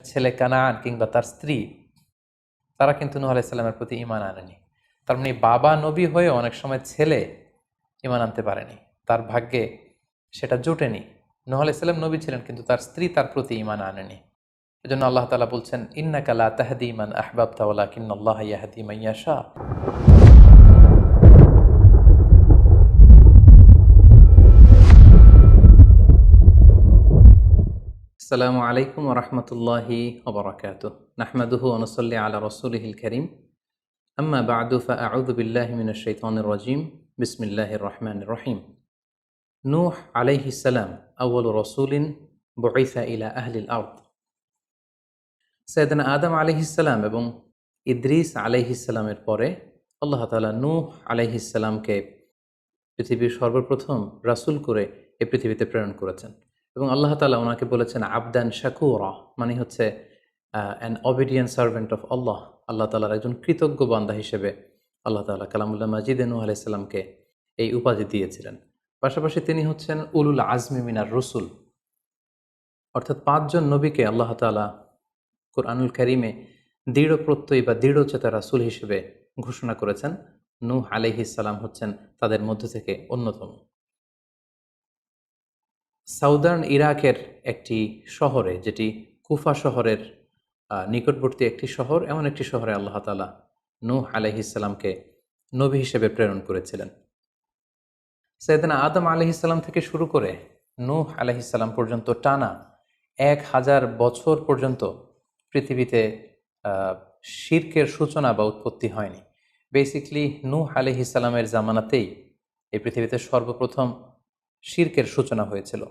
ছেলে কানান কিংবা তার স্ত্রী, তারা কিন্তু নূহ আলাইহিস সালামের প্রতি ঈমান আনেনি। তার মানে বাবা নবী হয়ে অনেক সময় ছেলে ঈমান আনতে পারেনি, তার ভাগ্যে সেটা জোটেনি। নূহ আলাইহিস সালাম নবী ছিলেন, কিন্তু তার স্ত্রী তার প্রতি ঈমান আনেনি। এজন্য আল্লাহ তাআলা বলছেন, ইন্নাকা লা তাহদি মান আহবাবতা ওয়ালাকিন্নাল্লাহা ইয়াহদি মান ইয়াশা। আসসালামু আলাইকুম ওয়া রাহমাতুল্লাহি ওয়া বারাকাতুহু। নাহমাদুহু ওয়া নুসাল্লি আলা রাসূলিহিল কারীম। আম্মা বা'দু ফাআউযু বিল্লাহি মিনাশ শাইতানির রাজীম। বিসমিল্লাহির রহমানির রহিম। নূহ আলাইহিস সালাম আউয়ালু রাসূলিন বুইসা ইলা আহলিল আরদ। সাইয়েদনা আদম আলাইহিস সালাম এবং ইদ্রিস আলাইহিস সালামের পরে আল্লাহ তাআলা নূহ আলাইহিস সালামকে পৃথিবীর সর্বপ্রথম রাসূল করে এই পৃথিবীতে প্রেরণ করেছেন। এবং আল্লাহ তাআলা ওনাকে বলেছেন আবদান শাকুরা, মানে হচ্ছে অ্যান অবিডিয়েন্ট সার্ভেন্ট অফ আল্লাহ। আল্লাহ তাআলার একজন কৃতজ্ঞ বান্দা হিসেবে আল্লাহ তাআলা কালামুল্লাহ মাজিদে নূহ আলাইহিস সালামকে এই উপাধি দিয়েছিলেন। পাশাপাশি তিনি হচ্ছেন উলুল আজমি মিনার রসুল, অর্থাৎ 5 জন নবীকে আল্লাহ তাআলা কুরআনুল কারীমে দৃঢ় প্রত্যয়ী বা দৃঢ়চেতা রাসূল হিসেবে ঘোষণা করেছেন। নূহ আলাইহিস সালাম হচ্ছেন তাদের মধ্য থেকে অন্যতম। সাউদার্ন ইরাকের একটি শহরে, যেটি কুফা শহরের নিকটবর্তী একটি শহর, এমন একটি শহরে আল্লাহ তাআলা নূহ আলাইহিস সালামকে নবী হিসেবে প্রেরণ করেছিলেন। সাইয়েদনা আদম আলাইহিস সালাম থেকে শুরু করে নূহ আলাইহিস সালাম পর্যন্ত টানা 1000 বছর পর্যন্ত পৃথিবীতে শিরকের সূচনা বা উৎপত্তি হয়নি। বেসিকলি নূহ আলাইহিস সালামের জামানাতেই এই পৃথিবীতে সর্বপ্রথম শিরকের সূচনা হয়েছিল।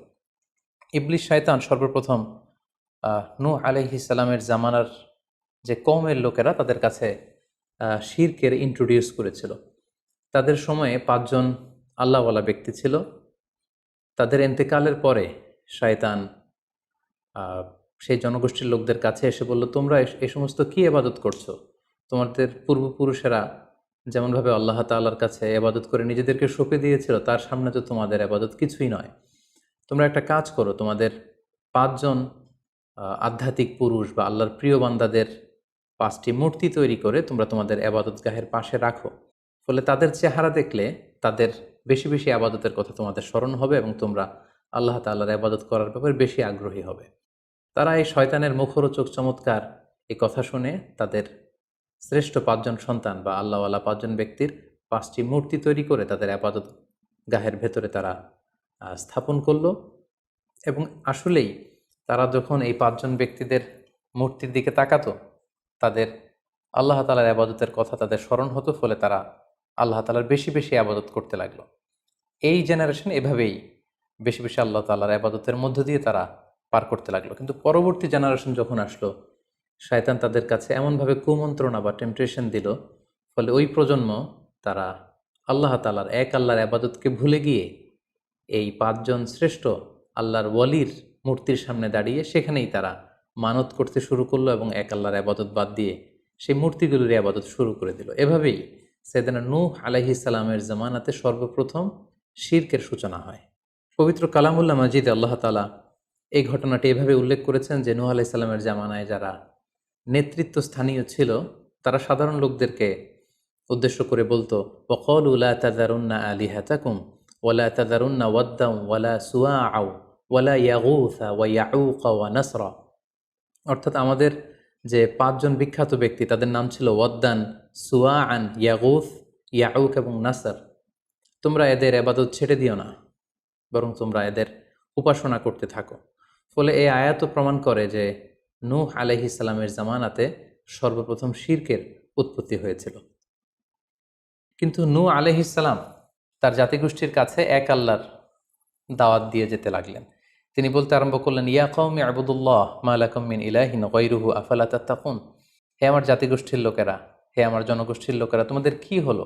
ইবলিস শয়তান সর্বপ্রথম নূহ আলাইহিস সালামের জামানার যে কওমের লোকেরা, তাদের কাছে শিরকের ইন্ট্রোডিউস করেছিল। তাদের সময়ে 5 জন আল্লাহওয়ালা ব্যক্তি ছিল। তাদের ইন্তেকালের পরে শয়তান সেই জনগোষ্ঠীর লোকদের কাছে এসে বলল, তোমরা এই সমস্ত কি ইবাদত করছো? তোমাদের পূর্বপুরুষেরা যেমনভাবে আল্লাহ তাআলার কাছে ইবাদত করে নিজেদেরকে সঁপে দিয়েছিল, তার সামনে তো তোমাদের ইবাদত কিছুই নয়। তোমরা একটা কাজ করো, তোমাদের 5 জন আধ্যাত্মিক পুরুষ বা আল্লাহর প্রিয় বান্দাদের 5টি মূর্তি তৈরি করে তোমরা তোমাদের ইবাদতগাহের পাশে রাখো। ফলে তাদের চেহারা দেখলে তাদের বেশি বেশি ইবাদতের কথা তোমাদের স্মরণ হবে এবং তোমরা আল্লাহ তাআলার ইবাদত করার ব্যাপারে বেশি আগ্রহী হবে। তারা এই শয়তানের মুখরোচক চমৎকার এই কথা শুনে তাদের শ্রেষ্ঠ 5 জন সন্তান বা আল্লাহওয়ালা 5 জন ব্যক্তির 5টি মূর্তি তৈরি করে তাদের ইবাদত গাহের ভেতরে তারা স্থাপন করল। এবং আসলেই তারা যখন এই 5 জন ব্যক্তিদের মূর্তির দিকে তাকাতো, তাদের আল্লাহ তাআলার ইবাদতের কথা তাদের স্মরণ হতো, ফলে তারা আল্লাহ তাআলার বেশি বেশি ইবাদত করতে লাগলো। এই জেনারেশন এভাবেই বেশি বেশি আল্লাহ তাআলার ইবাদতের মধ্য দিয়ে তারা পার করতে লাগলো। কিন্তু পরবর্তী জেনারেশন যখন আসলো, শয়তান তাদের কাছে এমনভাবে কুমন্ত্রণা বা টেম্পটেশন দিল, ফলে ওই প্রজন্ম তারা আল্লাহ তাআলার এক আল্লাহর ইবাদতকে ভুলে গিয়ে এই 5 জন শ্রেষ্ঠ আল্লাহর ওয়ালির মূর্তির সামনে দাঁড়িয়ে সেখানেই তারা মানত করতে শুরু করলো এবং এক আল্লাহর ইবাদত বাদ দিয়ে সেই মূর্তিগুলোর ইবাদত শুরু করে দিল। এভাবেই সাইয়েদনা নূহ আলাইহিস সালামের জামানাতে সর্বপ্রথম শিরকের সূচনা হয়। পবিত্র কালামুল্লাহ মাজিদে আল্লাহ তাআলা এই ঘটনাটি এভাবে উল্লেখ করেছেন যে নূহ আলাইহিস সালামের জামানায় যারা নেতৃত্ব স্থানীয় ছিল, তারা সাধারণ লোকদেরকে উদ্দেশ্য করে বলতো, ওয়াকালু লা তাযারুন্না আলিহাতাকুম ওয়ালা তাযারুন্না ওয়াদ্দাম ওয়ালা সুওয়াআ ওয়ালা ইয়াগুথা ওয়া ইয়াউকা ওয়া নাসরা। অর্থাৎ আমাদের যে 5 জন বিখ্যাত ব্যক্তি, তাদের নাম ছিল ওয়াদ্দান, সুওয়াআন, ইয়াগুথ, ইয়াউক এবং নাসর। তোমরা এদের ইবাদত ছেড়ে দিও না, বরং তোমরা এদের উপাসনা করতে থাকো। ফলে এই আয়াতও প্রমাণ করে যে নূহ আলাইহিস সালামের জামানাতে সর্বপ্রথম শিরকের উৎপত্তি হয়েছিল। কিন্তু নূহ আলাইহিস সালাম তার জাতিগোষ্ঠীর কাছে এক আল্লাহর দাওয়াত দিয়ে যেতে লাগলেন। তিনি বলতে আরম্ভ করলেন, ইয়া কওমি আবুদুল্লাহ মা লাকুম মিন ইলাহিন গায়রুহু আফালা তাত্তাকুন। হে আমার জাতিগোষ্ঠীর লোকেরা, হে আমার জনগোষ্ঠীর লোকেরা, তোমাদের কি হলো?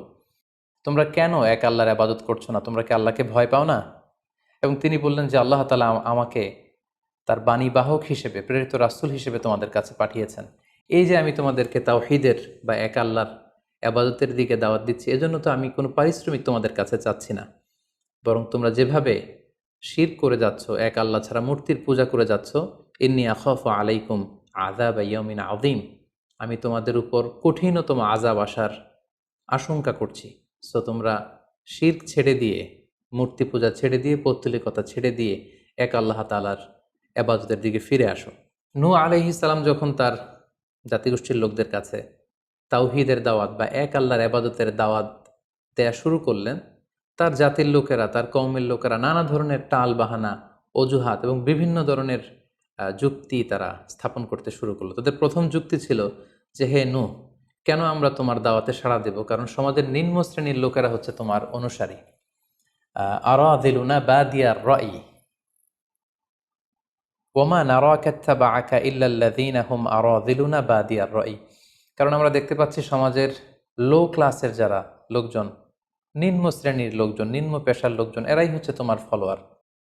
তোমরা কেন এক আল্লাহর ইবাদত করছো না? তোমরা কি আল্লাহকে ভয় পাও না? এবং তিনি বললেন যে আল্লাহ তাআলা আমাকে তার বাণীবাহক হিসেবে, প্রেরিত রাসূল হিসেবে তোমাদের কাছে পাঠিয়েছেন। এই যে আমি তোমাদেরকে তাওহীদের বা এক আল্লাহর ইবাদতের দিকে দাওয়াত দিচ্ছি, এজন্য তো আমি কোনো পারিশ্রমিক তোমাদের কাছে চাচ্ছি না, বরং তোমরা যেভাবে শিরক করে যাচ্ছ, এক আল্লাহ ছাড়া মূর্তির পূজা করে যাচ্ছ, ইন্নী আখাফু আলাইকুম আযাব ইয়াউমিন আযীম, আমি তোমাদের উপর কঠিনতম আযাব আসার আশঙ্কা করছি। সো তোমরা শিরক ছেড়ে দিয়ে, মূর্তি পূজা ছেড়ে দিয়ে, পৌত্তলিকতা ছেড়ে দিয়ে এক আল্লাহ তাআলার ইবাদতের দিকে ফিরে আসো। নূহ আলাইহিস সালাম যখন তার জাতিগোষ্ঠীর লোকদের কাছে তাওহীদের দাওয়াত বা এক আল্লাহর ইবাদতের দাওয়াত দেয়া শুরু করলেন, তার জাতির লোকেরা, তার কওমের লোকেরা নানা ধরনের টাল বাহানা, অজুহাত এবং বিভিন্ন ধরনের যুক্তি তারা স্থাপন করতে শুরু করলো। তাদের প্রথম যুক্তি ছিল যে, হে নূহ, কেন আমরা তোমার দাওয়াতে সাড়া দেব? কারণ সমাজের নিম্ন শ্রেণীর লোকেরা হচ্ছে তোমার অনুসারী। আরাযিলুনা বাদিয়ার রাই ওয়ামা নারাকা ইত্তাবাআকা ইল্লাল্লাযীনা হুম আরাযিলুনা বাদিয়ার রাই। কারণ আমরা দেখতে পাচ্ছি সমাজের লো ক্লাসের যারা লোকজন, নিম্ন শ্রেণীর লোকজন, নিম্ন পেশার লোকজন, এরাই হচ্ছে তোমার ফলোয়ার।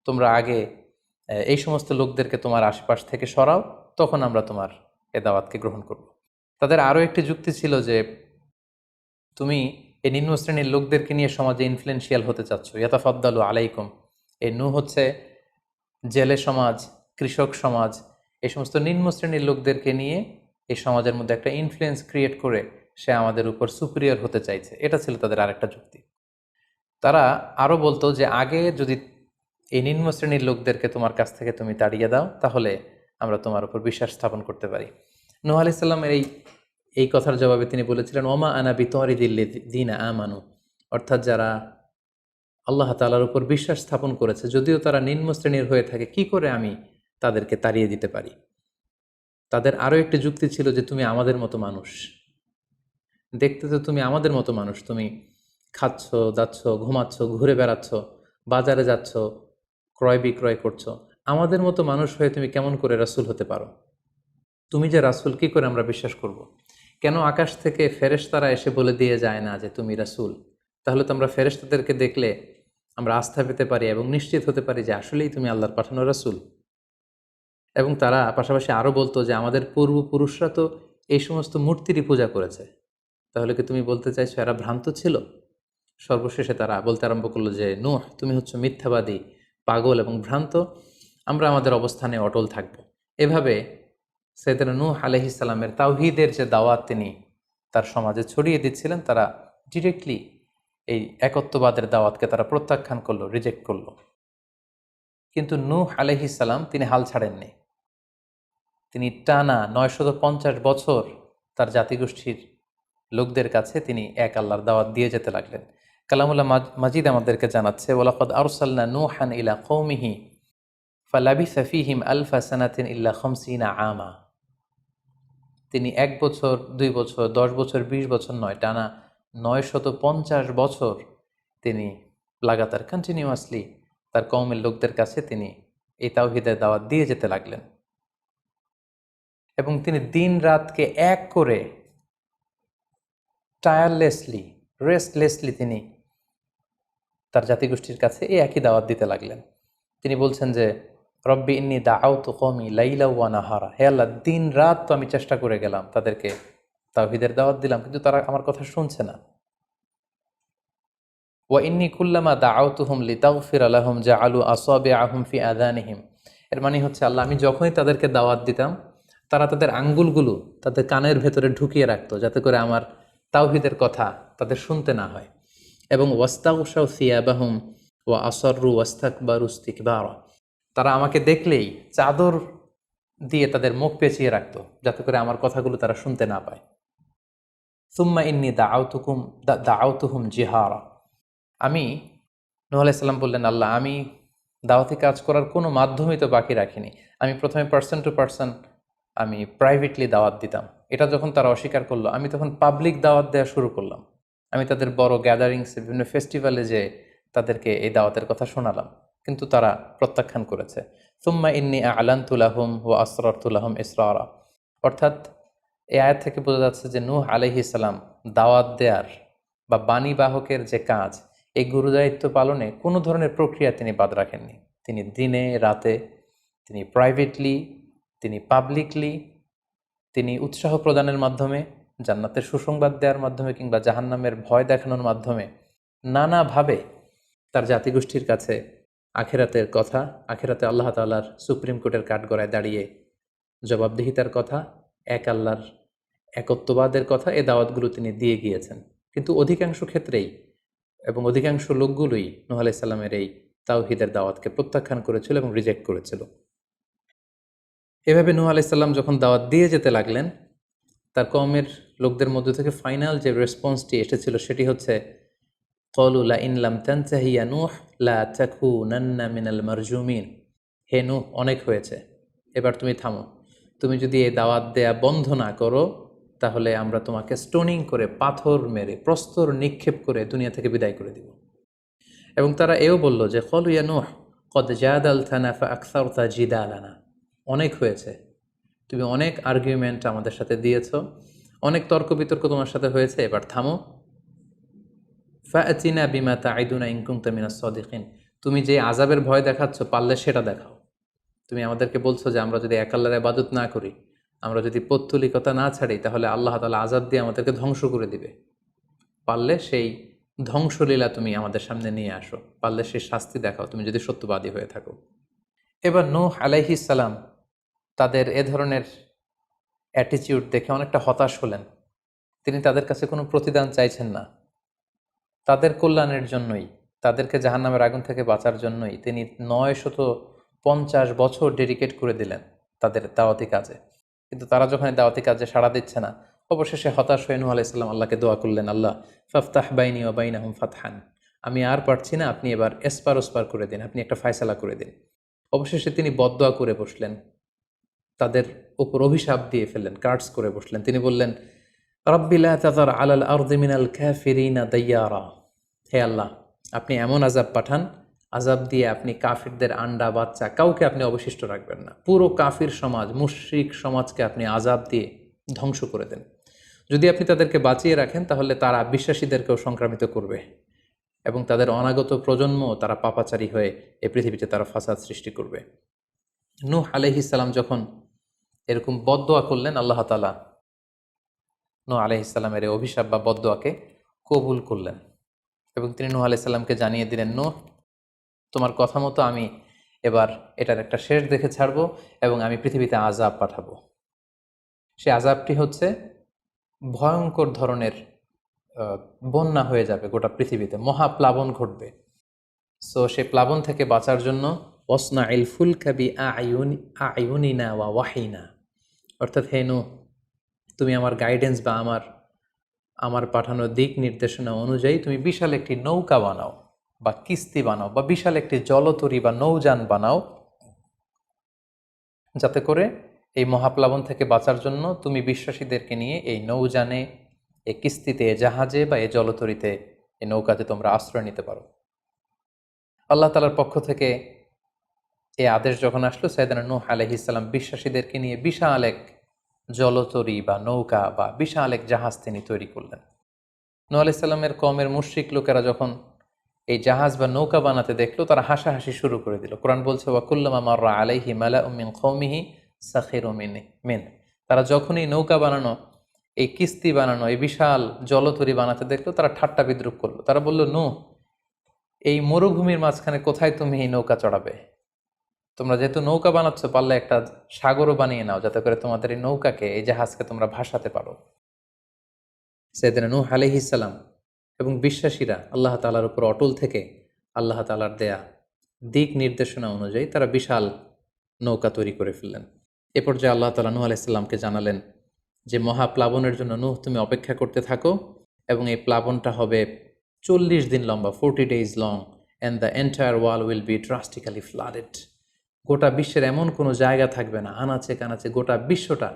তোমরা আগে এই সমস্ত লোকদেরকে তোমার আশপাশ থেকে সরাও, তখন আমরা তোমার এ দাওয়াতকে গ্রহণ করব। তাদের আরও একটি যুক্তি ছিল যে, তুমি এই নিম্ন শ্রেণীর লোকদেরকে নিয়ে সমাজে ইনফ্লুয়েন্সিয়াল হতে চাচ্ছ। ইয়াতাফাদ্দালু আলাইকুম, এই নূহ হচ্ছে জেলে সমাজ, কৃষক সমাজ, এই সমস্ত নিম্ন শ্রেণীর লোকদেরকে নিয়ে এই সমাজের মধ্যে একটা ইনফ্লুয়েন্স ক্রিয়েট করে সে আমাদের উপর সুপিরিয়র হতে চাইছে। এটা ছিল তাদের আরেকটা যুক্তি। তারা আরও বলতো যে, আগে যদি এই নিম্ন শ্রেণীর লোকদেরকে তোমার কাছ থেকে তুমি তাড়িয়ে দাও, তাহলে আমরা তোমার উপর বিশ্বাস স্থাপন করতে পারি। নূহ আলাইহিস সালামের এই কথার জবাবে তিনি বলেছিলেন, ওমা আনা বিতারিদিল্লাযীনা আমানু, অর্থাৎ যারা আল্লাহ তাআলার উপর বিশ্বাস স্থাপন করেছে, যদিও তারা নিম্ন শ্রেণীর হয়ে থাকে, কি করে আমি তাদেরকে তাড়িয়ে দিতে পারি? তাদের আরও একটি যুক্তি ছিল যে, তুমি আমাদের মতো মানুষ, দেখতে তো তুমি আমাদের মতো মানুষ, তুমি খাচ্ছ, দাচ্ছ, ঘুমাচ্ছ, ঘুরে বেড়াচ্ছ, বাজারে যাচ্ছ, ক্রয় বিক্রয় করছো, আমাদের মতো মানুষ হয়ে তুমি কেমন করে রাসূল হতে পারো? তুমি যে রাসূল, কি করে আমরা বিশ্বাস করব? কেন আকাশ থেকে ফেরেশতারা এসে বলে দিয়ে যায় না যে তুমি রাসূল? তাহলে তো আমরা ফেরেশতাদেরকে দেখলে আমরা আস্থা পেতে পারি এবং নিশ্চিত হতে পারি যে আসলেই তুমি আল্লাহর পাঠানো রাসূল। এবং তারা পাশাপাশি আরও বলতো যে, আমাদের পূর্বপুরুষরা তো এই সমস্ত মূর্তিরই পূজা করেছে, তাহলে কি তুমি বলতে চাইছো এরা ভ্রান্ত ছিল? সর্বশেষে তারা বলতে আরম্ভ করলো যে, নূহ, তুমি হচ্ছে মিথ্যাবাদী, পাগল এবং ভ্রান্ত, আমরা আমাদের অবস্থানে অটল থাকব। এভাবে সাইয়েদনা নূহ আলাইহিস সালামের তাওহীদের যে দাওয়াত তিনি তার সমাজে ছড়িয়ে দিচ্ছিলেন, তারা ডিরেক্টলি এই একত্ববাদের দাওয়াতকে তারা প্রত্যাখ্যান করলো, রিজেক্ট করলো। কিন্তু নূহ আলাইহিস সালাম তিনি হাল ছাড়েননি। তিনি টানা 950 বছর তার জাতিগোষ্ঠীর লোকদের কাছে তিনি এক আল্লাহর দাওয়াত দিয়ে যেতে লাগলেন। কালামুল্লাহ মাজিদ আমাদেরকে জানাচ্ছে, ওয়ালাকাদ আরসালনা নূহান ইলা কওমিহি ফালাবিসা ফীহিম আলফা সানাতিন ইল্লা 50 আমা। তিনি 1 বছর, 2 বছর, 10 বছর, 20 বছর নয়, টানা 950 বছর তিনি লাগাতার কন্টিনিউয়াসলি তার কওমের লোকদের কাছে তিনি এই তাওহীদের দাওয়াত দিয়ে যেতে লাগলেন। এবং তিনি দিন রাতকে এক করে টায়ারলেসলি, রেস্টলেসলি তিনি তার জাতিগোষ্ঠীর কাছে এই একই দাওয়াত দিতে লাগলেন। তিনি বলছেন যে, রব্বি ইন্নী দাআউতু কওমি লাইলা ওয়া নাহারা, হে আল্লাহ, দিন রাত তো আমি চেষ্টা করে গেলাম, তাদেরকে তাওহীদের দাওয়াত দিলাম, কিন্তু তারা আমার কথা শুনছে না। ওয়া ইন্নী কুল্লামা দাআউতুহুম লিতাগফিরা লাহুম জাআলু আসাবিআহুম ফি আযানিহিম। এর মানে হচ্ছে, আল্লাহ, আমি যখনই তাদেরকে দাওয়াত দিতাম, তারা তাদের আঙ্গুলগুলো তাদের কানের ভেতরে ঢুকিয়ে রাখতো, যাতে করে আমার তাওহীদের কথা তাদের শুনতে না হয়। এবং ওয়াস্তাগশাউ সিয়াবাহুম ওয়া আসররু ওয়াস্তাকবারু ইস্তিকবারা, তারা আমাকে দেখলেই চাদর দিয়ে তাদের মুখ পেঁচিয়ে রাখতো, যাতে করে আমার কথাগুলো তারা শুনতে না পায়। সুম্মা ইন্নী দাআউতুহুম জিহারা, আমি, নূহ আলাইহিস সালাম বললেন, আল্লাহ, আমি দাওয়াতি কাজ করার কোনো মাধ্যমই তো বাকি রাখিনি। আমি প্রথমে পার্সন টু পার্সন আমি প্রাইভেটলি দাওয়াত দিতাম। এটা যখন তারা অস্বীকার করলো, আমি তখন পাবলিক দাওয়াত দেওয়া শুরু করলাম। আমি তাদের বড় গ্যাদারিংসে, বিভিন্ন ফেস্টিভ্যালে যে তাদেরকে এই দাওয়াতের কথা শোনালাম, কিন্তু তারা প্রত্যাখ্যান করেছে। সুম্মা ইন্নী আ'লানতু লাহুম ওয়া আসরারতু লাহুম ইসরারা, অর্থাৎ এই আয়াত থেকে বোঝা যাচ্ছে যে নূহ আলাইহিস সালাম দাওয়াত দেয়ার বা বাণী বাহকের যে কাজ, এই গুরুদায়িত্ব পালনে কোনো ধরনের প্রক্রিয়া তিনি বাদ রাখেননি। তিনি দিনে রাতে, তিনি প্রাইভেটলি, তিনি পাবলিকলি, তিনি উৎসাহ প্রদানের মাধ্যমে, জান্নাতের সুসংবাদ দেওয়ার মাধ্যমে, কিংবা জাহান্নামের ভয় দেখানোর মাধ্যমে নানাভাবে তার জাতিগোষ্ঠীর কাছে আখিরাতের কথা, আখিরাতে আল্লাহ তাআলার সুপ্রিম কোর্টের কাঠগড়ায় দাঁড়িয়ে জবাবদিহিতার কথা, এক আল্লাহর একত্ববাদের কথা, এ দাওয়াতগুলো তিনি দিয়ে গিয়েছেন। কিন্তু অধিকাংশ ক্ষেত্রেই এবং অধিকাংশ লোকগুলোই নূহ আলাইহিস সালামের এই তাওহীদের দাওয়াতকে প্রত্যাখ্যান করেছিল এবং রিজেক্ট করেছিল। এভাবে নূহ আলাইহিস সালাম যখন দাওয়াত দিয়ে যেতে লাগলেন, তার কওমের লোকদের মধ্য থেকে ফাইনাল যে রেসপন্সটি এসেছিল সেটি হচ্ছে, ক্বালু লাইন লাম তানতাহি ইয়া নূহ লা তাকুনান্না মিনাল মারজুমিন। হে নূহ, অনেক হয়েছে, এবার তুমি থামো। তুমি যদি এই দাওয়াত দেয়া বন্ধ না করো, তাহলে আমরা তোমাকে স্টোনিং করে, পাথর মেরে, প্রস্তর নিক্ষেপ করে দুনিয়া থেকে বিদায় করে দিব। এবং তারা এও বলল যে, ক্বালু ইয়া নূহ ক্বাদ জাদালতানা ফাআকসারতা জিদালানা। অনেক হয়েছে, তুমি অনেক আর্গুমেন্ট আমাদের সাথে দিয়েছ, অনেক তর্ক বিতর্ক তোমার সাথে হয়েছে, এবার থামো। ফাআতিনা বিমা তাইদুনা ইন কুনতা মিনাস সাদিকিন। তুমি যে আযাবের ভয় দেখাচ্ছ, পারলে সেটা দেখাও। তুমি আমাদেরকে বলছো যে আমরা যদি এক আল্লাহর ইবাদত না করি, আমরা যদি পৌত্তলিকতা না ছাড়ি, তাহলে আল্লাহ তাআলা আযাব দিয়ে আমাদেরকে ধ্বংস করে দিবে। পারলে সেই ধ্বংসলীলা তুমি আমাদের সামনে নিয়ে আসো, পারলে সেই শাস্তি দেখাও, তুমি যদি সত্যবাদী হয়ে থাকো। এবার নূহ আলাইহিস সালাম তাদের এ ধরনের অ্যাটিটিউড দেখে অনেকটা হতাশ হলেন। তিনি তাদের কাছে কোনো প্রতিদান চাইছেন না, তাদের কল্যাণের জন্যই, তাদেরকে জাহান্নামের আগুন থেকে বাঁচার জন্যই তিনি 950 বছর ডেডিকেট করে দিলেন তাদের দাওয়াতি কাজে। কিন্তু তারা যখন এই দাওয়াতি কাজে সাড়া দিচ্ছে না, অবশেষে হতাশ হয়ে নূহ আলাইহিস সালাম আল্লাহকে দোয়া করলেন, আল্লাহ ফাফতাহ বাইনি ওয়া বাইনাহুম ফাতহান। আমি আর পারছি না, আপনি এবার এসপার ওসপার করে দিন, আপনি একটা ফায়সালা করে দিন। অবশেষে তিনি বদদোয়া করে বসলেন, তাদের উপর অভিশাপ দিয়ে ফেললেন, কার্ডস করে বসলেন। তিনি বললেন, রাব্বি লা তাযার আলাল আরদি মিনাল কাফিরিনা দাইয়ারা। হে আল্লাহ, আপনি এমন আযাব পাঠান, আযাব দিয়ে আপনি কাফিরদের আন্ডা বাচ্চা কাউকে আপনি অবশিষ্ট রাখবেন না। পুরো কাফির সমাজ, মুশরিক সমাজকে আপনি আযাব দিয়ে ধ্বংস করে দেন। যদি আপনি তাদেরকে বাঁচিয়ে রাখেন, তাহলে তারা বিশ্বাসীদেরকেও সংক্রামিত করবে এবং তাদের অনাগত প্রজন্ম তারা পাপাচারী হয়ে এই পৃথিবীতে তারা ফাসাদ সৃষ্টি করবে। নূহ আলাইহিস সালাম যখন এরকম বদদোয়া করলেন, আল্লাহ তাআলা নূহ আলাইহিস সালামের এই অভিশাপ বা বদদোয়াকে কবুল করলেন এবং তিনি নূহ আলাইহিস সালামকে জানিয়ে দিলেন, নূহ, তোমার কথা মতো আমি এবার এটার একটা শেষ দেখে ছাড়বো এবং আমি পৃথিবীতে আযাব পাঠাবো। সে আযাবটি হচ্ছে ভয়ঙ্কর ধরনের বন্যা হয়ে যাবে গোটা পৃথিবীতে, মহাপ্লাবন ঘটবে। সো সেই প্লাবন থেকে বাঁচার জন্য ওয়াসনাইল ফুলকা বিআইউনিনা ওয়া ওয়াহিনা, অর্থাৎ হে নূহ, তুমি আমার গাইডেন্স বা আমার পাঠানো দিক নির্দেশনা অনুযায়ী তুমি বিশাল একটি নৌকা বানাও বা কিস্তি বানাও বা বিশাল একটি জলতরী বা নৌযান বানাও, যাতে করে এই মহাপ্লাবন থেকে বাঁচার জন্য তুমি বিশ্বাসীদেরকে নিয়ে এই নৌযানে, এই কিস্তিতে, জাহাজে বা এই জলতরীতে, এই নৌকাতে তোমরা আশ্রয় নিতে পারো। আল্লাহ তাআলার পক্ষ থেকে এই আদেশ যখন আসলো, সাইয়েদনা নূহ আলাইহিস সালাম বিশ্বাসীদেরকে নিয়ে বিশাল এক জলতরী বা নৌকা বা বিশাল এক জাহাজ তিনি তৈরি করলেন। নূহ আলাইহিস সালামের কওমের মুশরিক লোকেরা যখন এই জাহাজ বা নৌকা বানাতে দেখলো, তারা হাসাহাসি শুরু করে দিল। কোরআন বলছে, ওয়া কুল্লামা মাররা আলাইহি মালাউম মিন কওমিহি সাখিরু মিন। তারা যখনই নৌকা বানানো, এই কিস্তি বানানো, এই বিশাল জলতরী বানাতে দেখলো, তারা ঠাট্টা বিদ্রুপ করলো। তারা বলল, নূহ, এই মরুভূমির মাঝখানে কোথায় তুমি এই নৌকা চড়াবে? তোমরা যেহেতু নৌকা বানাচ্ছ, পারলে একটা সাগরও বানিয়ে নাও, যাতে করে তোমাদের এই নৌকাকে, এই জাহাজকে তোমরা ভাসাতে পারো। সাইয়েদনা নূহ আলাইহিস সালাম এবং বিশ্বাসীরা আল্লাহ তাআলার উপর অটল থেকে আল্লাহ তাআলার দেয়া দিক নির্দেশনা অনুযায়ী তারা বিশাল নৌকা তৈরি করে ফেললেন। এ পর্যায়ে আল্লাহ তাআলা নূহ আলাইহিস সালামকে জানালেন যে, মহাপ্লাবনের জন্য নূহ তুমি অপেক্ষা করতে থাকো এবং এই প্লাবনটা হবে 40 দিন লম্বা, 40 days long, and the entire wall will be drastically flooded. গোটা বিশ্বের এমন কোনো জায়গা থাকবে না, আনাচে কানাচে গোটা বিশ্বটা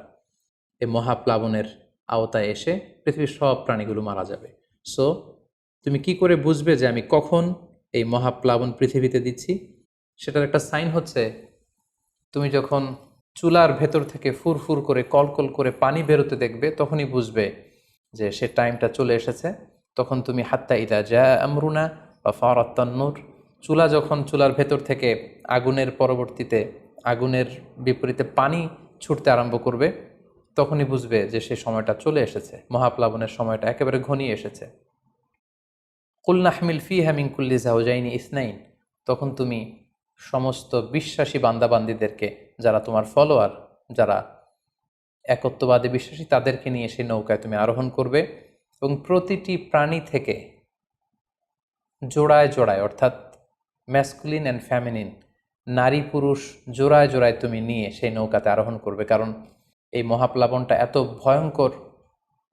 এই মহাপ্লাবনের আওতায় এসে পৃথিবীর সব প্রাণীগুলো মারা যাবে। সো তুমি কি করে বুঝবে যে আমি কখন এই মহাপ্লাবন পৃথিবীতে দিচ্ছি? সেটার একটা সাইন হচ্ছে, তুমি যখন চুলার ভেতর থেকে ফুরফুর করে, কলকল করে পানি বেরোতে দেখবে, তখনই বুঝবে যে সে টাইমটা চলে এসেছে। তখন তুমি হাত্তা ইদা জা আমরুনা বা ফারাত তান্নুর, চুলার ভেতর থেকে আগুনের পরবর্তীতে, আগুনের বিপরীতে পানি ছুটতে আরম্ভ করবে, তখনই বুঝবে যে সে সময়টা চলে এসেছে, মহাপ্লাবনের সময়টা একেবারে ঘনিয়ে এসেছে। কুল নাহমিল ফিহা মিন কুল্লি যাওজাইনি ইসনাইন, তখন তুমি সমস্ত বিশ্বাসী বান্দাবান্দিদেরকে, যারা তোমার ফলোয়ার, যারা একত্ববাদে বিশ্বাসী তাদেরকে নিয়ে সেই নৌকায় তুমি আরোহণ করবে এবং প্রতিটি প্রাণী থেকে জোড়ায় জোড়ায়, অর্থাৎ ম্যাসকুলিন অ্যান্ড ফ্যামিনিন, নারী পুরুষ জোড়ায় জোড়ায় তুমি নিয়ে সেই নৌকাতে আরোহণ করবে। কারণ এই মহাপ্লাবনটা এত ভয়ঙ্কর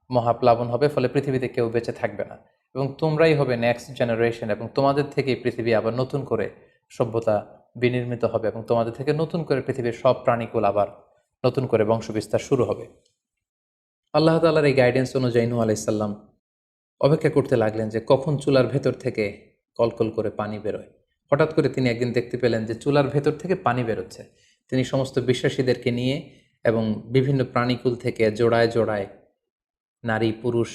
মহাপ্লাবন হবে, ফলে পৃথিবীতে কেউ বেঁচে থাকবে না এবং তোমরাই হবে নেক্সট জেনারেশন, এবং তোমাদের থেকেই পৃথিবী আবার নতুন করে সভ্যতা বিনির্মিত হবে এবং তোমাদের থেকে নতুন করে পৃথিবীর সব প্রাণীকুল আবার নতুন করে বংশবিস্তার শুরু হবে। আল্লাহ তাআলার এই গাইডেন্স অনুযায়ী নূহ আলাইহিস সালাম অপেক্ষা করতে লাগলেন যে কখন চুলার ভেতর থেকে কলকল করে পানি বেরোয়। হঠাৎ করে তিনি একদিন দেখতে পেলেন যে চুলার ভেতর থেকে পানি বেরোচ্ছে। তিনি সমস্ত বিশ্বাসীদেরকে নিয়ে এবং বিভিন্ন প্রাণীকুল থেকে জোড়ায় জোড়ায় নারী পুরুষ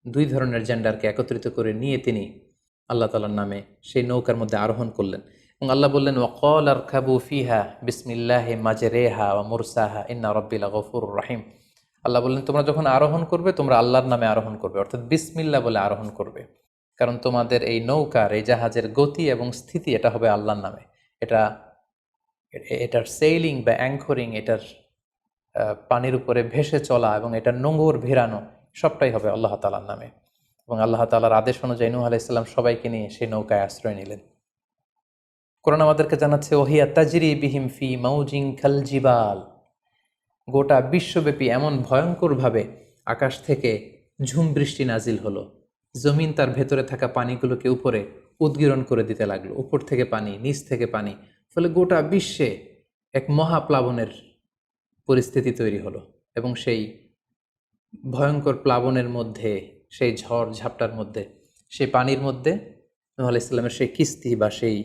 দুই ধরনের জেন্ডারকে একত্রিত করে নিয়ে তিনি আল্লাহ তাআলার নামে সেই নৌকার মধ্যে আরোহণ করলেন এবং আল্লাহ বললেন, ওয়াকাল আরকাবু ফিহা বিসমিল্লাহি মাজরেহা ওয়া মুরসাহা ইন্না রাব্বি লাগফুরুর রাহিম। আল্লাহ বললেন, তোমরা যখন আরোহণ করবে তোমরা আল্লাহর নামে আরোহণ করবে, অর্থাৎ বিসমিল্লাহ বলে আরোহণ করবে, কারণ তোমাদের এই নৌকার এই জাহাজের গতি এবং স্থিতি এটা হবে আল্লাহর নামে। এটার সেইলিং বা অ্যাঙ্করিং, এটার পানির উপরে ভেসে চলা এবং এটার নোঙর ভেরানো সবটাই হবে আল্লাহ তাআলার নামে। এবং আল্লাহ তাআলার আদেশ অনুযায়ী নূহ আলাইহিস সালাম সবাইকে নিয়ে সেই নৌকায় আশ্রয় নিলেন। কোরআন আমাদেরকে জানাচ্ছে, ওহিয়া তাজরি বিহিম ফি মাউজিন কাল জিবাল। গোটা বিশ্বব্যাপী এমন ভয়ঙ্করভাবে আকাশ থেকে ঝুম বৃষ্টি নাজিল হলো, জমিন তার ভেতরে থাকা পানিগুলোকে উপরে উদ্গীরণ করে দিতে লাগলো, উপর থেকে পানি, নিচ থেকে পানি, ফলে গোটা বিশ্বে এক মহাপ্লাবনের পরিস্থিতি তৈরি হলো। এবং সেই ভয়ঙ্কর প্লাবনের মধ্যে, সেই ঝড় ঝাপটার মধ্যে, সেই পানির মধ্যে নূহ আলাইহিস সালামের সেই কিস্তি বা সেই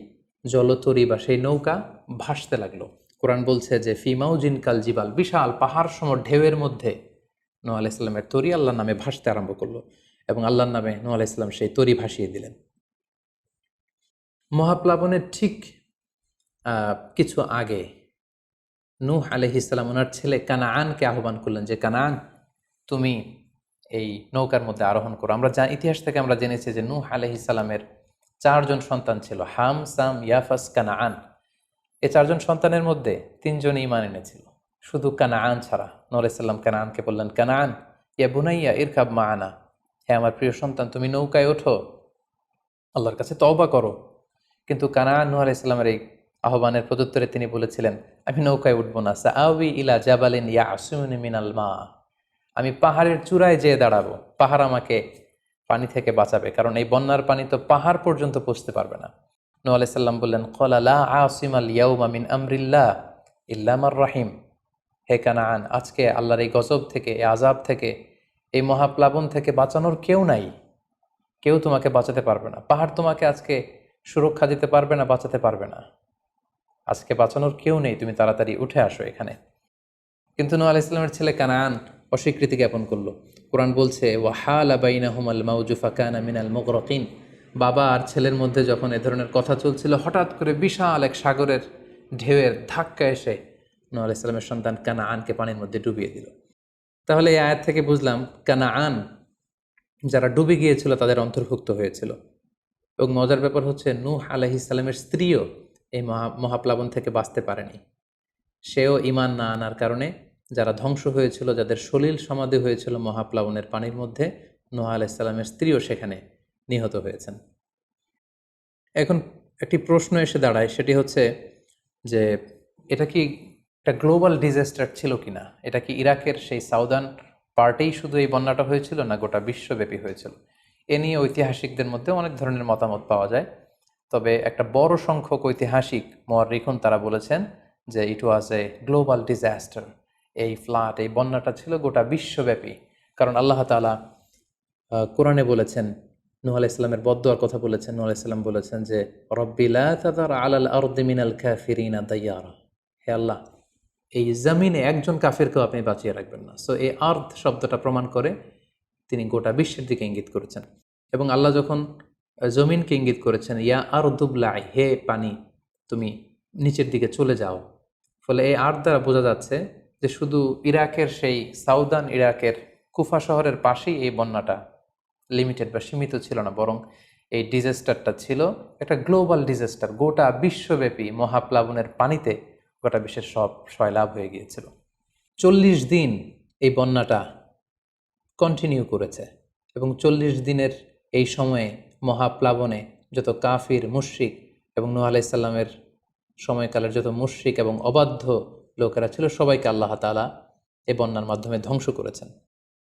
জলতরী বা সেই নৌকা ভাসতে লাগলো। কোরআন বলছে যে ফি মাউজিন কাল জিবাল, বিশাল পাহাড় সম ঢেউয়ের মধ্যে নূহ আলাইহিস সালামের তরী আল্লাহর নামে ভাসতে আরম্ভ করলো এবং আল্লাহর নামে নূহ আলাইহিস সালাম সেই তরী ভাসিয়ে দিলেন। মহাপ্লাবনের ঠিক কিছু আগে নূহ আলাইহিস সালাম ওনার ছেলে কানাআনকে আহ্বান করলেন যে, কানাআন, তুমি এই নৌকার মধ্যে আরোহণ করো। আমরা ইতিহাস থেকে আমরা জেনেছি যে নূহ আলাইহিস সালামের 4 জন সন্তান ছিল, হাম, সাম, ইয়াফাস, কানাআন। এই 4 জন সন্তানের মধ্যে 3 জন ঈমান এনেছিল, শুধু কানাআন ছাড়া। নূহ আলাইহিস সালাম কানাআনকে বললেন, কানাআন ইয়া বুনাইয়া ইরকাব মাআনা, হে আমার প্রিয় সন্তান, তুমি নৌকায় ওঠো, আল্লাহর কাছে তওবা করো। কিন্তু কানাআন নূহ আলাইহিস সালামের এই আহ্বানের প্রত্যুত্তরে তিনি বলেছিলেন, আমি নৌকায় উঠবো না, সাআবি ইলা জাবালিন ইয়াসিমুনি মিনাল মা, আমি পাহাড়ের চূড়ায় যেয়ে দাঁড়াবো, পাহাড় আমাকে পানি থেকে বাঁচাবে, কারণ এই বন্যার পানি তো পাহাড় পর্যন্ত পৌঁছতে পারবে না। নূহ আলাইহিস সালাম বললেন, ক্বালা লা আসিমাল ইয়াউমা মিন আমরিল্লাহ ইল্লা মান রাহিম, হে কানাআন, আজকে আল্লাহর এই গজব থেকে, এই আযাব থেকে, এই মহাপ্লাবন থেকে বাঁচানোর কেউ নাই, কেউ তোমাকে বাঁচাতে পারবে না। পাহাড় তোমাকে আজকে সুরক্ষা দিতে পারবে না, বাঁচাতে পারবে না, আজকে বাঁচানোর কেউ নেই, তুমি তাড়াতাড়ি উঠে আসো এখানে। কিন্তু নূহ আলাইহিস সালামের ছেলে কানাআন অস্বীকৃতি জ্ঞাপন করলো। কোরআন বলছে, ওয়াহালা বাইনাহুমাল মাউজু ফাকানা মিনাল মুগরাকিন, বাবা আর ছেলের মধ্যে যখন এ ধরনের কথা চলছিল, হঠাৎ করে বিশাল এক সাগরের ঢেউয়ের ধাক্কা এসে নূহ আলাইহিস সালামের সন্তান কানাআনকে পানির মধ্যে ডুবিয়ে দিল। তাহলে এই আয়াত থেকে বুঝলাম কানাআন যারা ডুবে গিয়েছিল তাদের অন্তর্ভুক্ত হয়েছিল। এবং মজার ব্যাপার হচ্ছে, নূহ আলাইহিস সালামের স্ত্রীও এই মহাপ্লাবন থেকে বাঁচতে পারেনি। সেও ঈমান না আনার কারণে যারা ধ্বংস হয়েছিল, যাদের সলিল সমাধি হয়েছিল মহাপ্লাবনের পানির মধ্যে, নূহ আলাইহিস সালামের স্ত্রীও সেখানে নিহত হয়েছেন। এখন একটি প্রশ্ন এসে দাঁড়ায়, সেটি হচ্ছে যে এটা কি একটা গ্লোবাল ডিজাস্টার ছিল কিনা? এটা কি ইরাকের সেই সাউদার্ন পার্টেই শুধু এই বন্যাটা হয়েছিল, না গোটা বিশ্বব্যাপী হয়েছিল? এ নিয়ে ঐতিহাসিকদের মধ্যে অনেক ধরনের মতামত পাওয়া যায়। তবে একটা বড় সংখ্যক ঐতিহাসিক মুআররিখুন তারা বলেছেন যে ইট ওয়াজ এ গ্লোবাল ডিজাস্টার। এই ফ্লাড, এই বন্যাটা ছিল গোটা বিশ্বব্যাপী। কারণ আল্লাহ তাআলা কোরআনে বলেছেন, নূহ আলাইহিস সালামের বদদুয়ার কথা বলেছেন। নূহ আলাইহিস সালাম বলেছেন যে, রব্বি লা তাযার আলাল আরদি মিনাল কাফিরিনা দাইয়ারা, হে আল্লাহ, এই জমিনে একজন কাফিরকেও আপনি বাঁচিয়ে রাখবেন না। সো এই আর্থ শব্দটা প্রমাণ করে তিনি গোটা বিশ্বের দিকে ইঙ্গিত করেছেন। এবং আল্লাহ যখন জমিনকে ইঙ্গিত করেছেন, ইয়া আরদুবলাই, হে পানি তুমি নিচের দিকে চলে যাও, ফলে এই আর্থ দ্বারা বোঝা যাচ্ছে যে শুধু ইরাকের সেই সাউদার্ন ইরাকের কুফা শহরের পাশেই এই বন্যাটা লিমিটেড বা সীমিত ছিল না, বরং এই ডিজাস্টারটা ছিল একটা গ্লোবাল ডিজাস্টার। গোটা বিশ্বব্যাপী মহাপ্লাবনের পানিতে গোটা বিশ্বের সব সয়লাভ হয়ে গিয়েছিল। 40 দিন এই বন্যাটা কন্টিনিউ করেছে এবং 40 দিনের এই সময়ে মহাপ্লাবনে যত কাফির মুশরিক এবং নূহ আলাইহিস সালামের সময়কালের যত মুশরিক এবং অবাধ্য লোকেরা ছিল সবাইকে আল্লাহ তাআলা এই বন্যার মাধ্যমে ধ্বংস করেছেন।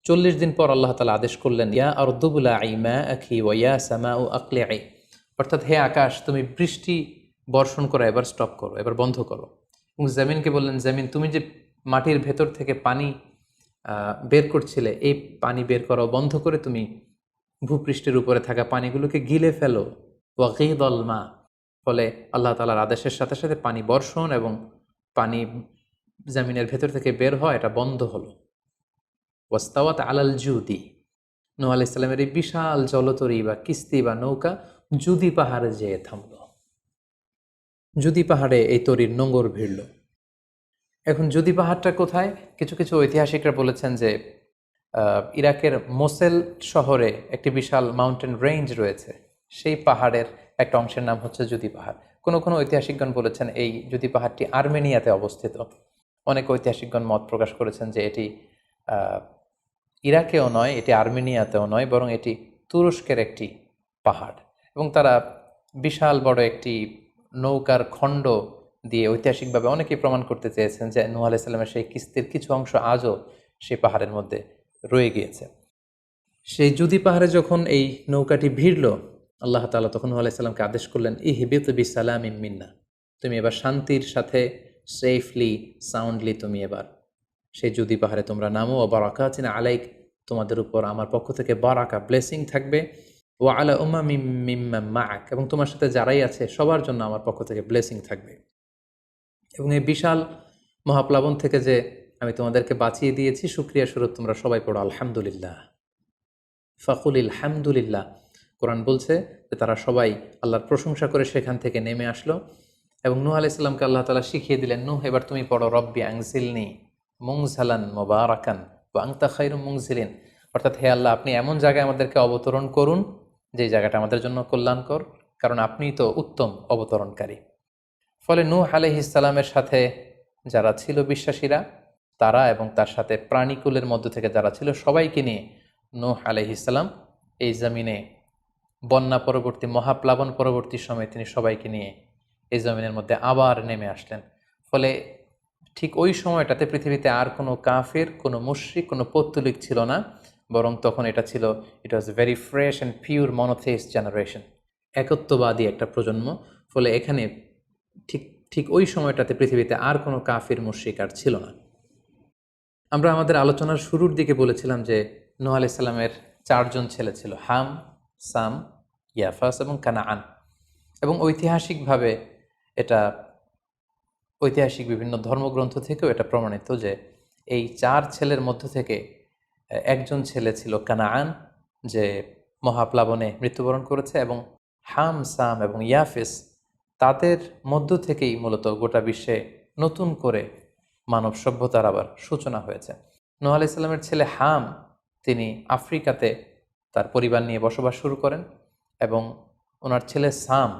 40 দিন পর আল্লাহ তাআলা আদেশ করলেন, ইয়া আরদু বুলাঈ মাআকি ওয়া ইয়া সামাউ আকলিঈ, অর্থাৎ হে আকাশ তুমি বৃষ্টি বর্ষণ করা এবার স্টপ করো, এবার বন্ধ করো। এবং জমিনকে বললেন, জমিন তুমি যে মাটির ভেতর থেকে পানি বের করছিলে, এই পানি বের করা বন্ধ করে তুমি ভূপৃষ্ঠের উপরে থাকা পানিগুলোকে গিলে ফেলো। ওয়াগীদাল মা, ফলে আল্লাহ তাআলার আদেশের সাথে সাথে পানি বর্ষণ এবং পানি জমিনের ভেতর থেকে বের হয়, এটা বন্ধ হলো। ওয়াস্তাওয়াত আলাল জুদি, নূহ আলাইহিস সালামের এই বিশাল জলতরী বা কিস্তি বা নৌকা জুদি পাহাড়ে যেয়ে থামল। জুদি পাহাড়ে এই তরীর নোঙর ভিড়ল। এখন জুদি পাহাড়টা কোথায়? কিছু কিছু ঐতিহাসিকরা বলেছেন যে ইরাকের মোসেল শহরে একটি বিশাল মাউন্টেন রেঞ্জ রয়েছে, সেই পাহাড়ের একটা অংশের নাম হচ্ছে জুদি পাহাড়। কোনো কোনো ঐতিহাসিকগণ বলেছেন এই জুদি পাহাড়টি আর্মেনিয়াতে অবস্থিত। অনেক ঐতিহাসিকগণ মত প্রকাশ করেছেন যে এটি ইরাকেও নয়, এটি আর্মেনিয়াতেও নয়, বরং এটি তুরস্কের একটি পাহাড়। এবং তারা বিশাল বড় একটি নৌকার খণ্ড দিয়ে ঐতিহাসিকভাবে অনেকেই প্রমাণ করতে চেয়েছেন যে নূহ আলাইহিস সালামের সেই কিস্তির কিছু অংশ আজও সেই পাহাড়ের মধ্যে রয়ে গিয়েছে। সেই জুদি পাহাড়ে যখন এই নৌকাটি ভিড়ল, আল্লাহ তাআলা তখন নূহ আলাইহিস সালামকে আদেশ করলেন, ইহবিত বিসালামিন মিন্না, তুমি এবার শান্তির সাথে সেফলি সাউন্ডলি তুমি এবার সেই জুদি পাহাড়ে তোমরা নামো। ও বারাকাতিন আলাইক, তোমাদের উপর আমার পক্ষ থেকে বারাকা ব্লেসিং থাকবে। ও আলা উম্মামিম মিম্মা মাআক, এবং তোমার সাথে যারাই আছে সবার জন্য আমার পক্ষ থেকে ব্লেসিং থাকবে। এবং এই বিশাল মহাপ্লাবন থেকে যে আমি তোমাদেরকে বাঁচিয়ে দিয়েছি, শুকরিয়া স্বরূপ তোমরা সবাই পড়ো আলহামদুলিল্লাহ। ফাকুলিল হামদুলিল্লাহ। কোরআন বলছে যে তারা সবাই আল্লাহর প্রশংসা করে সেখান থেকে নেমে আসলো এবং নূহ আলাইহিস সালামকে আল্লাহ তাআলা শিখিয়ে দিলেন, নূহ এবার তুমি পড়ো রব্বি আনজিলনি মুনজালান মুবারাকান ওয়া আনতা খায়রুল মুনজিলিন, অর্থাৎ হে আল্লাহ আপনি এমন জায়গায় আমাদেরকে অবতরণ করুন যে জায়গাটা আমাদের জন্য কল্যাণকর, কারণ আপনিই তো উত্তম অবতরণকারী। ফলে নূহ আলাইহিস সালামের সাথে যারা ছিল বিশ্বাসীরা, তারা এবং তার সাথে প্রাণীকুলের মধ্য থেকে যারা ছিল সবাইকে নিয়ে নূহ আলাইহিস সালাম এই জমিনে বন্যা পরবর্তী মহাপ্লাবন পরবর্তী সময়ে তিনি সবাইকে নিয়ে এই জমিনের মধ্যে আবার নেমে আসলেন। ফলে ঠিক ওই সময়টাতে পৃথিবীতে আর কোনো কাফের, কোনো মুশরিক, কোনো পৌত্তলিক ছিল না, বরং তখন এটা ছিল, it was very fresh and pure monotheist generation, একত্ববাদী একটা প্রজন্ম। ফলে এখানে ঠিক ঠিক ওই সময়টাতে পৃথিবীতে আর কোনো কাফির মুশরিক আর ছিল না। আমরা আমাদের আলোচনার শুরুর দিকে বলেছিলাম যে নূহ আলাইহিস সালামের 4 জন ছেলে ছিল, হাম, সাম, ইয়াফাস এবং কানাআন। এবং ঐতিহাসিকভাবে এটা ঐতিহাসিক বিভিন্ন ধর্মগ্রন্থ থেকেও এটা প্রমাণিত যে এই 4 ছেলের মধ্য থেকে একজন ছেলে ছিল কানাআন, যে মহাপ্লাবনে মৃত্যুবরণ করেছে, এবং হাম, সাম এবং ইয়াফেস, তাদের মধ্য থেকেই মূলত গোটা বিশ্বে নতুন করে মানব সভ্যতার আবার সূচনা হয়েছে। নূহ আলাইহিস সালামের ছেলে হাম, তিনি আফ্রিকাতে তার পরিবার নিয়ে বসবাস শুরু করেন, এবং ওনার ছেলে সাম,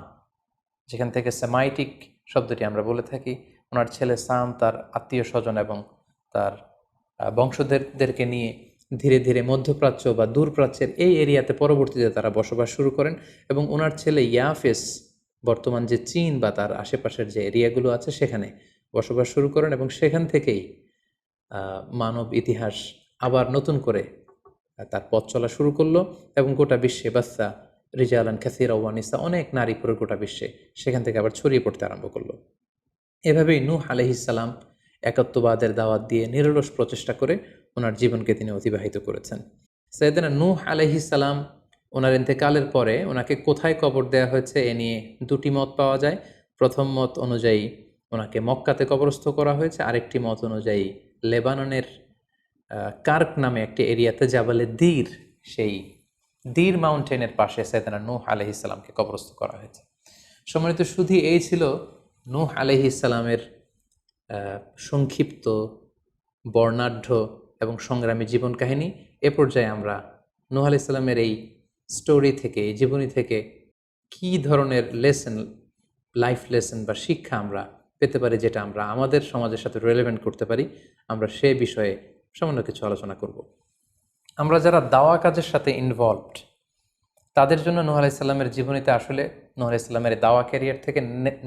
যেখান থেকে সেমাইটিক শব্দটি আমরা বলে থাকি, ওনার ছেলে সাম তার আত্মীয় স্বজন এবং তার বংশধরদেরকে নিয়ে ধীরে ধীরে মধ্যপ্রাচ্য বা দূরপ্রাচ্যের এই এরিয়াতে পরবর্তীতে তারা বসবাস শুরু করেন। এবং ওনার ছেলে ইয়াফেস বর্তমান যে চীন বা তার আশেপাশের যে এরিয়াগুলো আছে সেখানে বসবাস শুরু করেন, এবং সেখান থেকেই মানব ইতিহাস আবার নতুন করে তার পথ চলা শুরু করলো, এবং গোটা বিশ্বে বাচ্চা রিজালান কাসীরা ওয়া নিসা, অনেক নারী পুরো গোটা বিশ্বে সেখান থেকে আবার ছড়িয়ে পড়তে আরম্ভ করলো। এভাবেই নূহ আলাইহিস সালাম একত্ববাদের দাওয়াত দিয়ে নিরলস প্রচেষ্টা করে ওনার জীবনকে তিনি অতিবাহিত করেছেন। সাইয়েদনা নূহ আলাইহিস সালাম ওনার ইন্তেকালের পরে ওনাকে কোথায় কবর দেওয়া হয়েছে এ নিয়ে 2টি মত পাওয়া যায়। প্রথম মত অনুযায়ী ওনাকে মক্কাতে কবরস্থ করা হয়েছে, আরেকটি মত অনুযায়ী লেবাননের কার্ক নামে একটি এরিয়াতে জাবালে দীর, সেই দীর মাউন্টেনের পাশে সাইয়েদনা নূহ আলাইহিস সালামকে কবরস্থ করা হয়েছে। সম্মানিত শুধু এই ছিল নূহ আলাইহিস সালামের সংক্ষিপ্ত, বর্ণাঢ্য এবং সংগ্রামী জীবন কাহিনী। এ পর্যায়ে আমরা নূহ আলাইহিস সালামের এই স্টোরি থেকে, এই জীবনী থেকে কী ধরনের লেসন, লাইফ লেসন বা শিক্ষা আমরা পেতে পারি, যেটা আমরা আমাদের সমাজের সাথে রেলেভেন্ট করতে পারি, আমরা সে বিষয়ে সামান্য কিছু আলোচনা করব। আমরা যারা দাওয়া কাজের সাথে ইনভলভড, তাদের জন্য নূহ আলাইহিস সালামের জীবনীতে আসলে নূহ আলাইহিস সালামের দাওয়া ক্যারিয়ার থেকে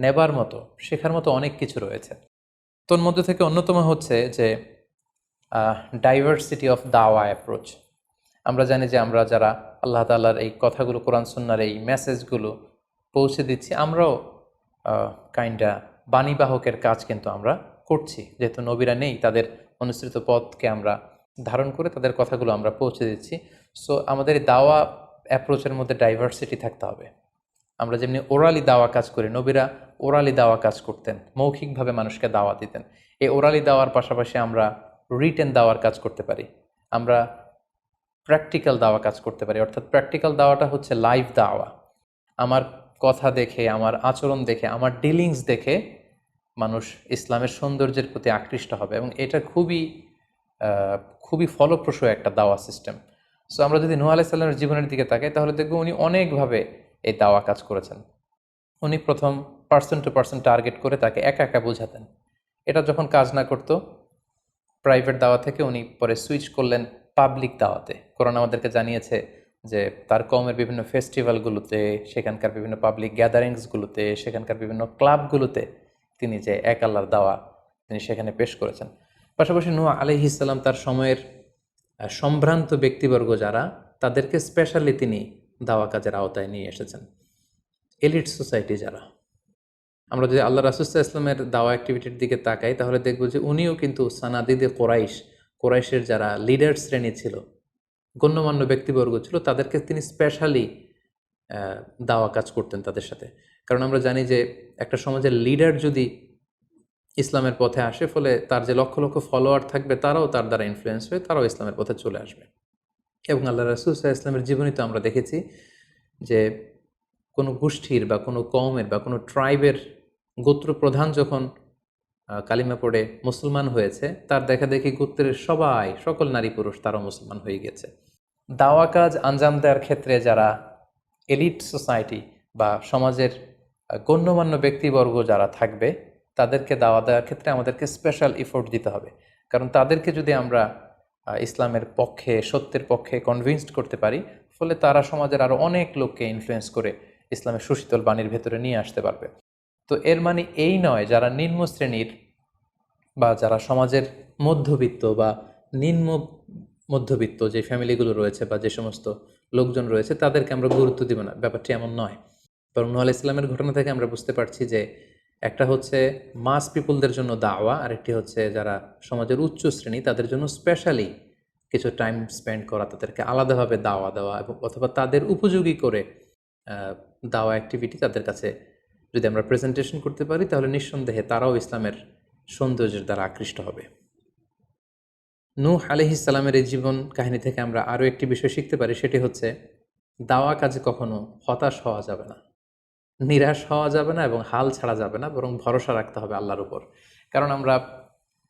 নেবার মতো, শেখার মতো অনেক কিছু রয়েছে। তোর মধ্যে থেকে অন্যতম হচ্ছে যে ডাইভার্সিটি অফ দাওয়া অ্যাপ্রোচ। আমরা জানি যে আমরা যারা আল্লাহ তাআলার এই কথাগুলো, কোরআন সুন্নাহর এই মেসেজগুলো পৌঁছে দিচ্ছি, আমরাও কাইন্ডা বাণীবাহকের কাজ কিন্তু আমরা করছি। যেহেতু নবীরা নেই, তাদের অনুসৃত পথকে আমরা ধারণ করে তাদের কথাগুলো আমরা পৌঁছে দিচ্ছি। সো আমাদের এই দাওয়া অ্যাপ্রোচের মধ্যে ডাইভার্সিটি থাকতে হবে। আমরা যেমনি ওরালি দাওয়া কাজ করি, নবীরা ওরালি দাওয়া কাজ করতেন, মৌখিকভাবে মানুষকে দাওয়া দিতেন। এই ওরালি দাওয়ার পাশাপাশি আমরা রিটেন দাওয়ার কাজ করতে পারি, আমরা প্র্যাকটিক্যাল দাওয়া কাজ করতে পারি। অর্থাৎ প্র্যাকটিক্যাল দাওয়াটা হচ্ছে লাইভ দাওয়া। আমার কথা দেখে, আমার আচরণ দেখে, আমার ডিলিংস দেখে মানুষ ইসলামের সৌন্দর্যের প্রতি আকৃষ্ট হবে, এবং এটা খুবই ফলপ্রসূ একটা দাওয়া সিস্টেম। সো আমরা যদি নূহ আলাইহিস সালামের জীবনের দিকে তাকাই, তাহলে দেখব উনি অনেকভাবে এই দাওয়া কাজ করেছেন। উনি প্রথম পার্সন টু পার্সন টার্গেট করে তাকে একা একা বোঝাতেন। এটা যখন কাজ না করতো, প্রাইভেট দাওয়া থেকে উনি পরে সুইচ করলেন পাবলিক দাওয়াতে। কোরআন আমাদেরকে জানিয়েছে যে তার কওমের বিভিন্ন ফেস্টিভ্যালগুলোতে, সেখানকার বিভিন্ন পাবলিক গ্যাদারিংসগুলোতে, সেখানকার বিভিন্ন ক্লাবগুলোতে তিনি যে এক আল্লাহর দাওয়া তিনি সেখানে পেশ করেছেন। পাশাপাশি নূহ আলাইহিস সালাম তার সময়ের সম্ভ্রান্ত ব্যক্তিবর্গ যারা, তাদেরকে স্পেশালি তিনি দাওয়া কাজের আওতায় নিয়ে এসেছেন। এলিট সোসাইটি যারা, আমরা যদি আল্লাহ রাসূল সাল্লাল্লাহু আলাইহি ওয়াসাল্লামের দাওয়া অ্যাক্টিভিটির দিকে তাকাই, তাহলে দেখব যে উনিও কিন্তু সানাদিদে কোরাইশের যারা লিডার শ্রেণী ছিল, গণ্যমান্য ব্যক্তিবর্গ ছিল, তাদেরকে তিনি স্পেশালি দাওয়া কাজ করতেন তাদের সাথে। কারণ আমরা জানি যে একটা সমাজের লিডার যদি ইসলামের পথে আসে, ফলে তার যে লক্ষ লক্ষ ফলোয়ার থাকবে, তারাও তার দ্বারা ইনফ্লুয়েন্স হয়ে তারাও ইসলামের পথে চলে আসবে। এবং আল্লাহ রাসূল সাল্লাল্লাহু আলাইহি ওয়াসাল্লামের জীবনীতে আমরা দেখেছি যে কোনো গোষ্ঠীর বা কোনো কওমের বা কোনো ট্রাইবের গোত্র প্রধান যখন কালিমা পড়ে মুসলমান হয়েছে, তার দেখা দেখি গোত্রের সকল নারী পুরুষ তারাও মুসলমান হয়ে গেছে। দাওয়া কাজ আঞ্জাম দেওয়ার ক্ষেত্রে যারা এলিট সোসাইটি বা সমাজের গণ্যমান্য ব্যক্তিবর্গ যারা থাকবে, তাদেরকে দাওয়া দেওয়ার ক্ষেত্রে আমাদেরকে স্পেশাল এফোর্ট দিতে হবে। কারণ তাদেরকে যদি আমরা ইসলামের পক্ষে, সত্যের পক্ষে কনভিন্সড করতে পারি, ফলে তারা সমাজের আরও অনেক লোককে ইনফ্লুয়েন্স করে ইসলামের সুশীতল বাণীর ভেতরে নিয়ে আসতে পারবে। তো এর মানে এই নয় যারা নিম্ন শ্রেণীর বা যারা সমাজের মধ্যবিত্ত বা নিম্ন মধ্যবিত্ত যে ফ্যামিলিগুলো রয়েছে বা যে সমস্ত লোকজন রয়েছে, তাদেরকে আমরা গুরুত্ব দিব না, ব্যাপারটি এমন নয়। বরং নূহ আলাইহিস সালামের ঘটনা থেকে আমরা বুঝতে পারছি যে একটা হচ্ছে মাস পিপুলদের জন্য দাওয়া, আর একটি হচ্ছে যারা সমাজের উচ্চ শ্রেণী, তাদের জন্য স্পেশালি কিছু টাইম স্পেন্ড করা, তাদেরকে আলাদাভাবে দাওয়া দেওয়া, এবং অথবা তাদের উপযোগী করে দাওয়া অ্যাক্টিভিটি তাদের কাছে যদি আমরা প্রেজেন্টেশন করতে পারি, তাহলে নিঃসন্দেহে তারাও ইসলামের সৌন্দর্যের দ্বারা আকৃষ্ট হবে। নূহ আলাইহিস সালামের এই জীবন কাহিনী থেকে আমরা আরও একটি বিষয় শিখতে পারি, সেটি হচ্ছে দাওয়া কাজে কখনো হতাশ হওয়া যাবে না, নিরাশ হওয়া যাবে না, এবং হাল ছাড়া যাবে না, বরং ভরসা রাখতে হবে আল্লাহর উপর। কারণ আমরা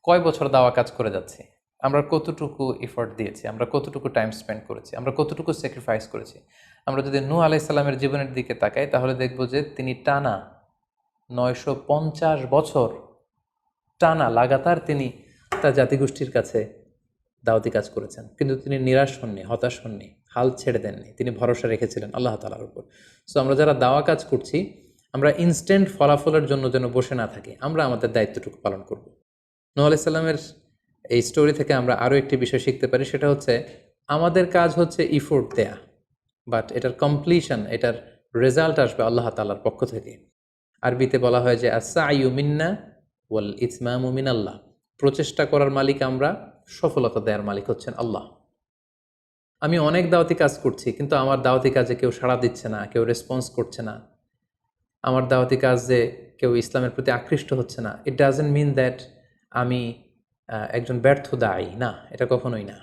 কয় বছর দাওয়া কাজ করে যাচ্ছি, আমরা কতটুকু এফোর্ট দিয়েছি, আমরা কতটুকু টাইম স্পেন্ড করেছি, আমরা কতটুকু স্যাক্রিফাইস করেছি। আমরা যদি নূহ আলাইহিস সালামের জীবনের দিকে তাকাই, তাহলে দেখব যে তিনি টানা 950 বছর টানা লাগাতার তিনি তার জাতিগোষ্ঠীর কাছে দাওয়াতি কাজ করেছেন, কিন্তু তিনি নিরাশ হননি, হতাশ হননি, হাল ছেড়ে দেননি, তিনি ভরসা রেখেছিলেন আল্লাহ তাআলার উপর। সো আমরা যারা দাওয়া কাজ করছি, আমরা ইনস্ট্যান্ট ফলাফলের জন্য যেন বসে না থাকি, আমরা আমাদের দায়িত্বটুকু পালন করব। নূহ আলাইহিস সালামের এই স্টোরি থেকে আমরা আরও একটি বিষয় শিখতে পারি, সেটা হচ্ছে আমাদের কাজ হচ্ছে ইফোর্ট দেয়া, বাট এটার কমপ্লিশন, এটার রেজাল্ট আসবে আল্লাহ তাআলার পক্ষ থেকে। আরবিতে বলা হয় যে আস-সা'য়ু মিন্না ওয়াল ইতমামু মিনাল্লাহ, প্রচেষ্টা করার মালিক আমরা, সফলতা দেওয়ার মালিক হচ্ছেন আল্লাহ। আমি অনেক দাওয়াতি কাজ করছি, কিন্তু আমার দাওয়াতি কাজে কেউ সাড়া দিচ্ছে না, কেউ রেসপন্স করছে না, আমার দাওয়াতি কাজে কেউ ইসলামের প্রতি আকৃষ্ট হচ্ছে না, ইট ডাজন্ট মিন দ্যাট আমি একজন ব্যর্থ দায়ী, না, এটা কখনোই না।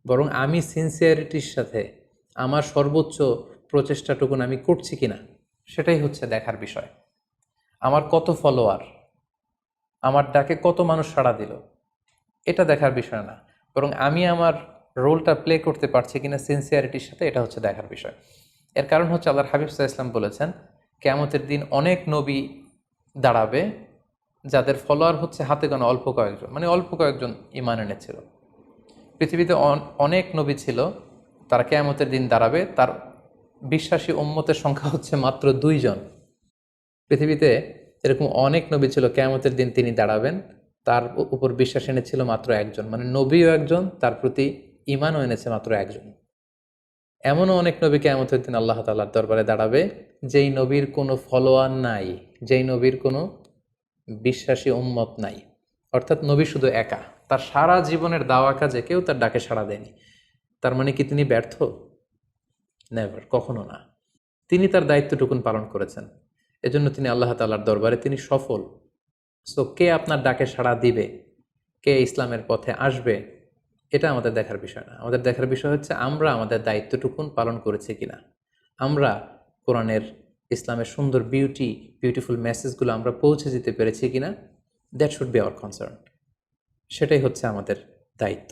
বরং আমি সিনসিয়ারিটির সাথে আমার সর্বোচ্চ প্রচেষ্টাটুকুন আমি করছি কিনা, সেটাই হচ্ছে দেখার বিষয়। আমার কত ফলোয়ার, আমার ডাকে কত মানুষ সাড়া দিল, এটা দেখার বিষয় না, বরং আমি আমার রোলটা প্লে করতে পারছি কিনা সিনসিয়ারিটির সাথে, এটা হচ্ছে দেখার বিষয়। এর কারণ হচ্ছে আল্লাহর হাবিব সাল্লাল্লাহু আলাইহি ওয়াসাল্লাম বলেছেন, কিয়ামতের দিন অনেক নবী দাঁড়াবে যাদের ফলোয়ার হচ্ছে হাতে গোনা অল্প কয়েকজন, মানে অল্প কয়েকজন ঈমান এনেছিল। পৃথিবীতে অনেক নবী ছিল, তারা কিয়ামতের দিন দাঁড়াবে, তার বিশ্বাসী উম্মতের সংখ্যা হচ্ছে মাত্র 2 জন। পৃথিবীতে এরকম অনেক নবী ছিল, কিয়ামতের দিন তিনি দাঁড়াবেন, তার উপর বিশ্বাস এনেছিল মাত্র একজন, মানে নবীও একজন, তার প্রতি ঈমানও এনেছে মাত্র একজন। এমনও অনেক নবী কিয়ামতের দিন আল্লাহ তাআলার দরবারে দাঁড়াবে যেই নবীর কোনো ফলোয়ার নাই, যেই নবীর কোনো বিশ্বাসী উম্মত নাই, অর্থাৎ নবী শুধু একা, তার সারা জীবনের দাওয়া কাজে কেউ তার ডাকে সাড়া দেয়নি। তার মানে কি তিনি ব্যর্থ? নেভার, কখনো না। তিনি তার দায়িত্বটুকুন পালন করেছেন, এজন্য তিনি আল্লাহ তাআলার দরবারে তিনি সফল। সো কে আপনার ডাকে সাড়া দিবে, কে ইসলামের পথে আসবে, এটা আমাদের দেখার বিষয় না। আমাদের দেখার বিষয় হচ্ছে আমরা আমাদের দায়িত্বটুকুন পালন করেছি কিনা, আমরা কোরআনের, ইসলামের সুন্দর বিউটিফুল মেসেজগুলো আমরা পৌঁছে দিতে পেরেছি কিনা। That should be hour concern, সেটাই হচ্ছে আমাদের দায়িত্ব।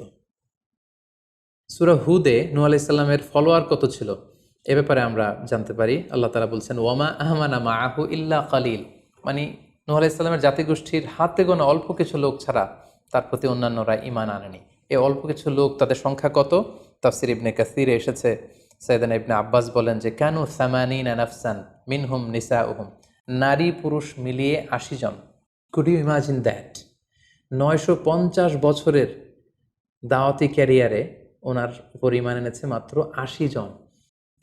সূরা হুদে নূহ আলাইহিস সালামের ফলোয়ার কত ছিল এ ব্যাপারে আমরা জানতে পারি। আল্লাহ তাআলা বলছেন, ওয়ামা আহমানা মাআহু ইল্লা কালিল, মানে নূহ আলাইহিস সালামের জাতিগোষ্ঠীর হাতে গোনা অল্প কিছু লোক ছাড়া তার প্রতি অন্যান্যরা ঈমান আনেনি। এই অল্প কিছু লোক, তাদের সংখ্যা কত? তাফসির ইবনে কাসিরে এসেছে, সাইয়েদনা ইবনে আব্বাস বলেন যে কানু সামানিনা নাফসান মিনহুম নিসাউহুম, নারী পুরুষ মিলিয়ে 80 জন। Could you imagine that? 950 বছরের দাওয়াতি ক্যারিয়ারে ওনার উপর ঈমান এনেছে মাত্র 80 জন।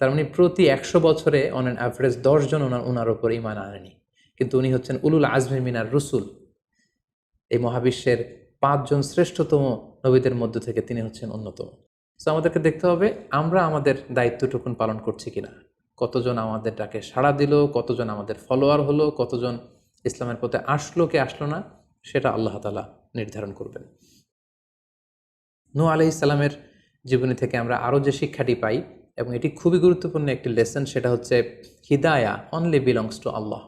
তার মানে প্রতি 100 বছরে অন অ্যান অ্যাভারেজ 10 জন ওনার উপর ঈমান আনেনি। কিন্তু উনি হচ্ছেন উলুল আজমি মিনার রুসুল, এই মহাবিশ্বের 5 জন শ্রেষ্ঠতম নবীদের মধ্য থেকে তিনি হচ্ছেন অন্যতম। সো আমাদেরকে দেখতে হবে আমরা আমাদের দায়িত্বটুকুন পালন করছি কিনা। কতজন আমাদের ডাকে সাড়া দিল, কতজন আমাদের ফলোয়ার হলো, কতজন ইসলামের পথে আসলো কে আসলো না, সেটা আল্লাহ তাআলা নির্ধারণ করবেন। নূহ আলাইহিস সালামের জীবনী থেকে আমরা আরও যে শিক্ষাটি পাই, এবং এটি খুবই গুরুত্বপূর্ণ একটি লেসন, সেটা হচ্ছে হিদায়া অনলি বিলংস টু আল্লাহ।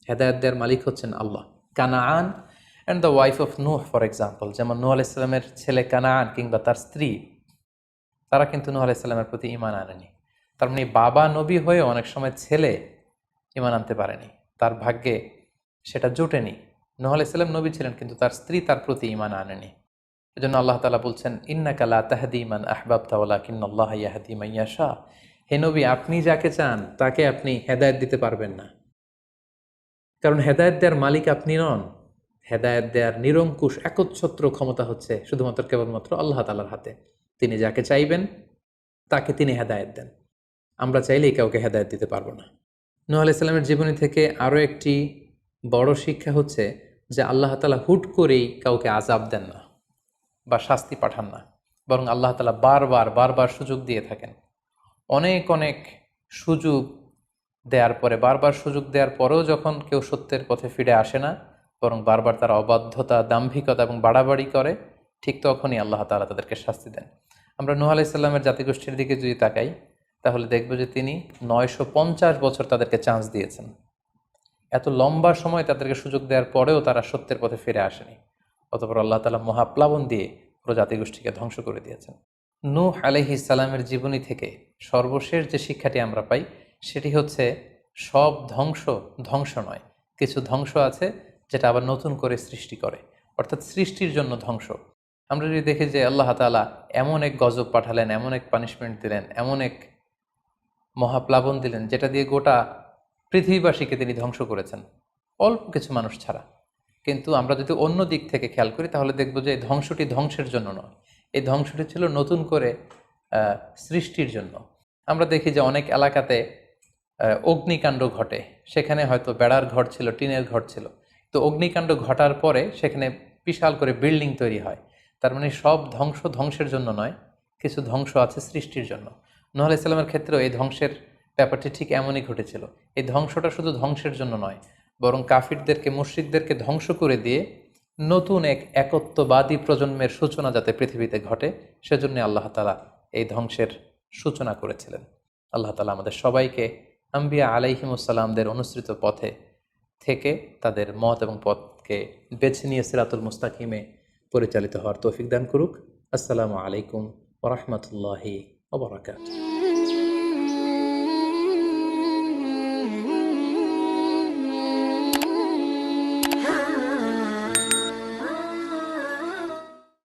হেদায়েত দেওয়ার মালিক হচ্ছেন আল্লাহ। Canaan and the wife of নূহ ফর এক্সাম্পল, যেমন নূহ আলাইহিস সালামের ছেলে কানাআন কিংবা তার স্ত্রী, তারা কিন্তু নূহ আলাইহিস সালামের প্রতি ঈমান আনেনি। তার মানে বাবা নবী হয়ে অনেক সময় ছেলে ঈমান আনতে পারেনি, তার ভাগ্যে সেটা জোটেনি। নূহ আলাইহিস সালাম নবী ছিলেন, কিন্তু তার স্ত্রী তার প্রতি ঈমান আনেনি। এজন্য আল্লাহ তাআলা বলছেন, ইন্নাকা লা তাহদি মান আহবাবতা ওয়ালাকিন্নাল্লাহা ইয়াহদি মান ইয়াশা। হে নবী, আপনি যাকে চান তাকে আপনি হেদায়েত দিতে পারবেন না, কারণ হেদায়েত দেওয়ার মালিক আপনি নন। হেদায়েত দেওয়ার নিরঙ্কুশ একচ্ছত্র ক্ষমতা হচ্ছে শুধুমাত্র কেবলমাত্র আল্লাহ তাআলার হাতে। তিনি যাকে চাইবেন তাকে তিনি হেদায়েত দেন, আমরা চাইলেই কাউকে হেদায়েত দিতে পারবো না। নূহ আলাইহিস সালামের জীবনী থেকে আরও একটি বড় শিক্ষা হচ্ছে যে আল্লাহ তাআলা হুট করেই কাউকে আযাব দেন না বা শাস্তি পাঠান না, বরং আল্লাহ তাআলা বারবার সুযোগ দিয়ে থাকেন। অনেক অনেক সুযোগ দেওয়ার পরে, বারবার সুযোগ দেওয়ার পরেও যখন কেউ সত্যের পথে ফিরে আসে না, বরং বারবার তারা অবাধ্যতা, দাম্ভিকতা এবং বাড়াবাড়ি করে, ঠিক তখনই আল্লাহ তাআলা তাদেরকে শাস্তি দেন। আমরা নূহ আলাইহিস সালামের জাতিগোষ্ঠীর দিকে যদি তাকাই, তাহলে দেখব যে তিনি 950 বছর তাদেরকে চান্স দিয়েছেন। এত লম্বা সময় তাদেরকে সুযোগ দেওয়ার পরেও তারা সত্যের পথে ফিরে আসেনি। অতঃপর আল্লাহ তাআলা মহাপ্লাবন দিয়ে পুরো জাতিগোষ্ঠীকে ধ্বংস করে দিয়েছেন। নূহ আলাইহিস সালামের জীবনী থেকে সর্বশেষ যে শিক্ষাটি আমরা পাই, সেটি হচ্ছে সব ধ্বংস নয়। কিছু ধ্বংস আছে যেটা আবার নতুন করে সৃষ্টি করে, অর্থাৎ সৃষ্টির জন্য ধ্বংস। আমরা যদি দেখি যে আল্লাহ তাআলা এমন এক গজব পাঠালেন, এমন এক পানিশমেন্ট দিলেন, এমন এক মহাপ্লাবন দিলেন, যেটা দিয়ে গোটা পৃথিবীবাসীকে তিনি ধ্বংস করেছেন, অল্প কিছু মানুষ ছাড়া। কিন্তু আমরা যদি অন্য দিক থেকে খেয়াল করি, তাহলে দেখব যে এই ধ্বংসটি ধ্বংসের জন্য নয়, এই ধ্বংসটি ছিল নতুন করে সৃষ্টির জন্য। আমরা দেখি যে অনেক এলাকাতে অগ্নিকাণ্ড ঘটে, সেখানে হয়তো বেড়ার ঘর ছিল, টিনের ঘর ছিল, তো অগ্নিকাণ্ড ঘটার পরে সেখানে বিশাল করে বিল্ডিং তৈরি হয়। তার মানে সব ধ্বংসের জন্য নয়, কিছু ধ্বংস আছে সৃষ্টির জন্য। নূহ আলাইহিস সালামের ক্ষেত্রেও এই ধ্বংসের ব্যাপারটি ঠিক এমনই ঘটেছিল। এই ধ্বংসটা শুধু ধ্বংসের জন্য নয়, বরং কাফিরদেরকে, মুশরিকদেরকে ধ্বংস করে দিয়ে নতুন এক একত্ববাদী প্রজন্মের সূচনা যাতে পৃথিবীতে ঘটে, সেজন্য আল্লাহ তাআলা এই ধ্বংসের সূচনা করেছিলেন। আল্লাহ তাআলা আমাদের সবাইকে আম্বিয়া আলাইহিমুসসালামদের অনুসৃত পথে থেকে তাদের মত এবং পথকে বেছে নিয়ে সিরাতুল মুস্তাকিমে পরিচালিত হওয়ার তৌফিক দান করুক। আসসালামু আলাইকুম ওয়া রাহমাতুল্লাহি ওয়া বারাকাতুহু।